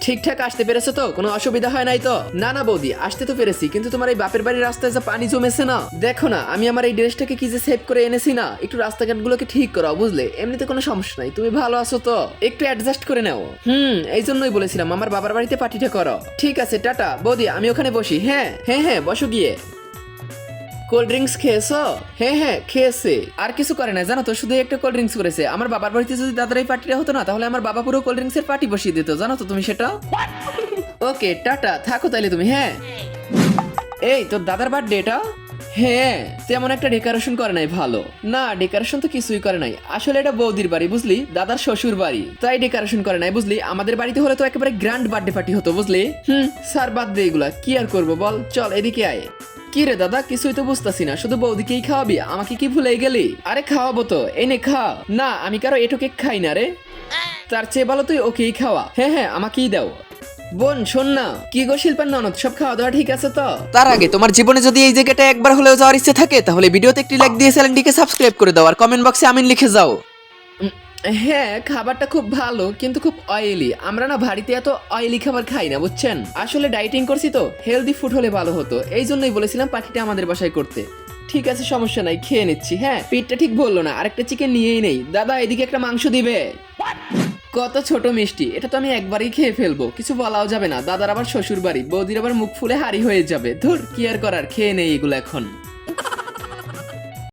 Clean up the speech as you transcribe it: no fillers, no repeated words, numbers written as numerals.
ঠিকঠাক আসতে পেরেছো তো? কোনো অসুবিধা হয় নাই তো? না না বৌদি, আসতে তো পেরেছি, কিন্তু তোমার এই বাপের বাড়ির রাস্তায় যা পানি জমেছে না, দেখো না আমি আমার এই ড্রেসটাকে কি যে সেভ করে এনেছি না, একটু রাস্তাঘাটগুলোকে ঠিক করাও বুঝলে। এমনিতে কোনো সমস্যা নাই, তুমি ভালো আছো তো? একটু অ্যাডজাস্ট করে নাও। এই জন্যই বলেছিলাম আমার বাবার বাড়িতে পার্টিটা করো। ঠিক আছে টাটা বৌদি, আমি ওখানে বসি। হ্যাঁ হ্যাঁ হ্যাঁ, বসো গিয়ে। কোল্ড ড্রিঙ্কস খেয়েছো? হ্যাঁ হ্যাঁ খেয়েছে। আর কিছু করে না জানো তো, শুধু একটা কোল্ড ড্রিঙ্কস করেছে। আমার বাবার বাড়িতে যদি দাদার এই পার্টিটা হতো না, তাহলে আমার বাবা পুরো কোল্ড ড্রিঙ্কসের পার্টি বসিয়ে দিত, জানো তো তুমি সেটা? ওকে টাটা, থাকো তাইলে তুমি। হ্যাঁ এই তোর দাদার বার্থডে এটা? হ্যাঁ, তেমন একটা ডেকোরেশন করে নাই ভালো। না ডেকোরেশন তো কিছুই করে নাই, আসলে এটা বৌদির বাড়ি বুঝলি, দাদার শ্বশুর বাড়ি, তাই ডেকোরেশন করে নাই বুঝলি। আমাদের বাড়িতে হলে তো একেবারে গ্র্যান্ড বার্থডে পার্টি হতো বুঝলি। স্যার বাদ দে এগুলা, কি আর করবো বল, চল এদিকে আয়। কি রে দাদা, কিছুই তো বুঝতাছি না, শুধু বৌদিকেই খাওয়াবি, আমাকে কি ভুলে গেলি? আরে খাওয়াবো তো, এনে খা। না আমি কারো এটো কেক খাই না রে। তার চেয়ে ভালো তুই ওকেই খাওয়া। হ্যাঁ হ্যাঁ আমাকেই দাও। বোন শোন না, কি গো শিল্পার ননদ, সব খাওয়া দাওয়া ঠিক আছে তো? তার আগে তোমার জীবনে যদি এই জায়গাটা একবার হলেও যাওয়ার ইচ্ছে থাকে, তাহলে ভিডিওতে একটি লাইক দিয়ে চ্যানেলটিকে সাবস্ক্রাইব করে দাও, আর কমেন্ট বক্সে আমিন লিখে যাও। হ্যাঁ খাবারটা খুব ভালো, কিন্তু খুব অয়েলি। আমরা না বাড়িতে এত অয়েলি খাবার খাই না বুঝছেন। আসলে ডাইটিং করছি তো, হেলদি ফুড হলে ভালো হতো, এই জন্যই বলেছিলাম পার্টিটা আমাদের বাসায় করতে। ঠিক আছে সমস্যা নাই, খেয়ে নিচ্ছি। হ্যাঁ পেটটা ঠিক বললো না, আরেকটা চিকেন নিয়েই নেই। দাদা এদিকে একটা মাংস দিবে। কত ছোট মিষ্টি, এটা তো আমি একবারই খেয়ে ফেলবো, কিছু বলাও যাবে না। দাদার আবার শ্বশুর বাড়ি, বৌদির আবার মুখ ফুলে হাড়ি হয়ে যাবে। ধুর কি আর করার, খেয়ে নেই এগুলো এখন।